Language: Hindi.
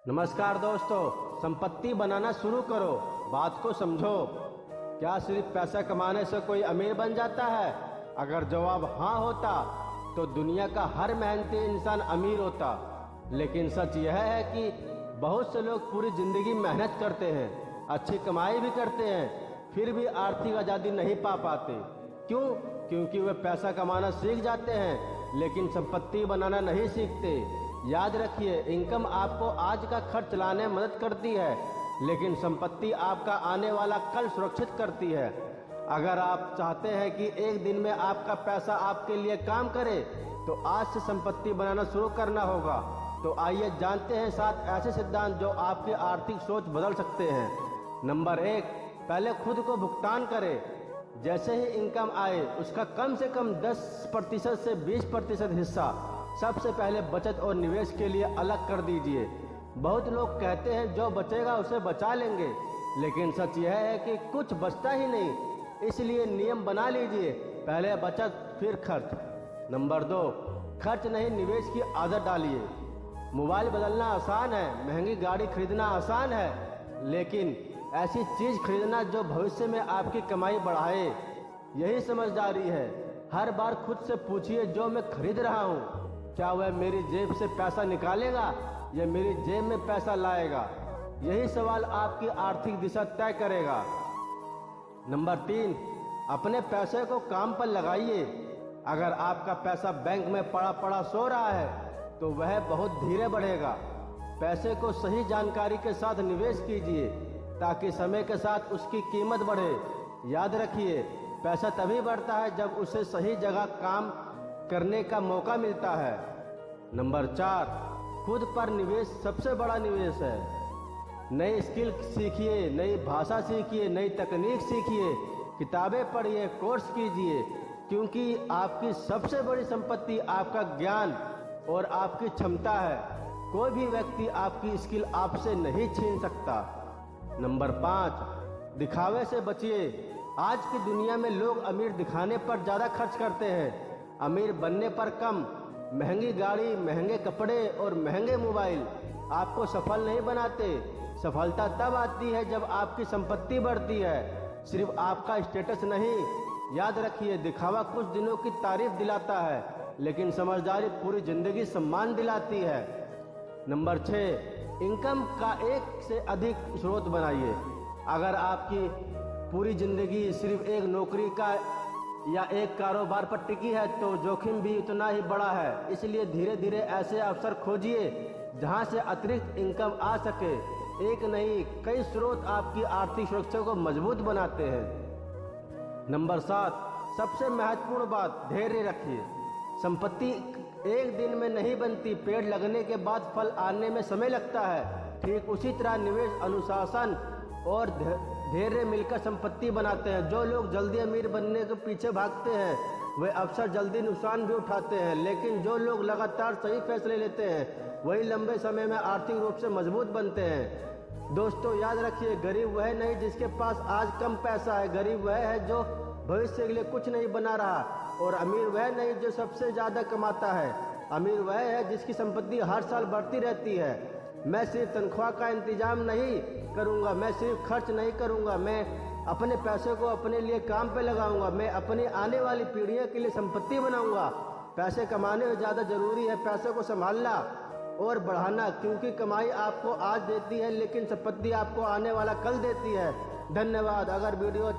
नमस्कार दोस्तों, संपत्ति बनाना शुरू करो, बात को समझो। क्या सिर्फ पैसा कमाने से कोई अमीर बन जाता है? अगर जवाब हाँ होता तो दुनिया का हर मेहनती इंसान अमीर होता। लेकिन सच यह है कि बहुत से लोग पूरी जिंदगी मेहनत करते हैं, अच्छी कमाई भी करते हैं, फिर भी आर्थिक आज़ादी नहीं पा पाते। क्यों? क्योंकि वे पैसा कमाना सीख जाते हैं लेकिन संपत्ति बनाना नहीं सीखते। याद रखिए, इनकम आपको आज का खर्च लाने में मदद करती है, लेकिन संपत्ति आपका आने वाला कल सुरक्षित करती है। अगर आप चाहते हैं कि एक दिन में आपका पैसा आपके लिए काम करे, तो आज से संपत्ति बनाना शुरू करना होगा। तो आइए जानते हैं 7 ऐसे सिद्धांत जो आपकी आर्थिक सोच बदल सकते हैं। नंबर 1, पहले खुद को भुगतान करें। जैसे ही इनकम आए, उसका कम से कम 10% से 20% हिस्सा सबसे पहले बचत और निवेश के लिए अलग कर दीजिए। बहुत लोग कहते हैं जो बचेगा उसे बचा लेंगे, लेकिन सच यह है कि कुछ बचता ही नहीं। इसलिए नियम बना लीजिए, पहले बचत फिर खर्च। नंबर 2, खर्च नहीं निवेश की आदत डालिए। मोबाइल बदलना आसान है, महंगी गाड़ी खरीदना आसान है, लेकिन ऐसी चीज़ खरीदना जो भविष्य में आपकी कमाई बढ़ाए, यही समझदारी है। हर बार खुद से पूछिए, जो मैं खरीद रहा हूँ क्या वह मेरी जेब से पैसा निकालेगा या मेरी जेब में पैसा लाएगा? यही सवाल आपकी आर्थिक दिशा तय करेगा। नंबर 3, अपने पैसे को काम पर लगाइए। अगर आपका पैसा बैंक में पड़ा पड़ा सो रहा है तो वह बहुत धीरे बढ़ेगा। पैसे को सही जानकारी के साथ निवेश कीजिए ताकि समय के साथ उसकी कीमत बढ़े। याद रखिए, पैसा तभी बढ़ता है जब उसे सही जगह काम करने का मौका मिलता है। नंबर 4, खुद पर निवेश सबसे बड़ा निवेश है। नई स्किल सीखिए, नई भाषा सीखिए, नई तकनीक सीखिए, किताबें पढ़िए, कोर्स कीजिए, क्योंकि आपकी सबसे बड़ी संपत्ति आपका ज्ञान और आपकी क्षमता है। कोई भी व्यक्ति आपकी स्किल आपसे नहीं छीन सकता। नंबर 5, दिखावे से बचिए। आज की दुनिया में लोग अमीर दिखाने पर ज़्यादा खर्च करते हैं, अमीर बनने पर कम। महंगी गाड़ी, महंगे कपड़े और महंगे मोबाइल आपको सफल नहीं बनाते। सफलता तब आती है जब आपकी संपत्ति बढ़ती है, सिर्फ आपका स्टेटस नहीं। याद रखिए, दिखावा कुछ दिनों की तारीफ दिलाता है, लेकिन समझदारी पूरी जिंदगी सम्मान दिलाती है। नंबर 6, इनकम का एक से अधिक स्रोत बनाइए। अगर आपकी पूरी जिंदगी सिर्फ एक नौकरी का या एक कारोबार पर टिकी है तो जोखिम भी उतना ही बड़ा है। इसलिए धीरे धीरे ऐसे अवसर खोजिए जहां से अतिरिक्त इनकम आ सके। एक नहीं, कई स्रोत आपकी आर्थिक सुरक्षा को मजबूत बनाते हैं। नंबर 7, सबसे महत्वपूर्ण बात, धैर्य रखिए। संपत्ति एक दिन में नहीं बनती, पेड़ लगने के बाद फल आने में समय लगता है। ठीक उसी तरह निवेश, अनुशासन और धैर्य मिलकर संपत्ति बनाते हैं। जो लोग जल्दी अमीर बनने के पीछे भागते हैं वे अक्सर जल्दी नुकसान भी उठाते हैं, लेकिन जो लोग लगातार सही फैसले लेते हैं वही लंबे समय में आर्थिक रूप से मजबूत बनते हैं। दोस्तों, याद रखिए, गरीब वह नहीं जिसके पास आज कम पैसा है, गरीब वह है जो भविष्य के लिए कुछ नहीं बना रहा, और अमीर वह नहीं जो सबसे ज़्यादा कमाता है। अमीर वह है जिसकी संपत्ति हर साल बढ़ती रहती है। मैं सिर्फ तनख्वाह का इंतजाम नहीं करूंगा, मैं सिर्फ खर्च नहीं करूंगा, मैं अपने पैसे को अपने लिए काम पे लगाऊंगा, मैं अपनी आने वाली पीढ़ियों के लिए संपत्ति बनाऊंगा। पैसे कमाने में ज़्यादा जरूरी है पैसे को संभालना और बढ़ाना, क्योंकि कमाई आपको आज देती है लेकिन संपत्ति आपको आने वाला कल देती है। धन्यवाद। अगर वीडियो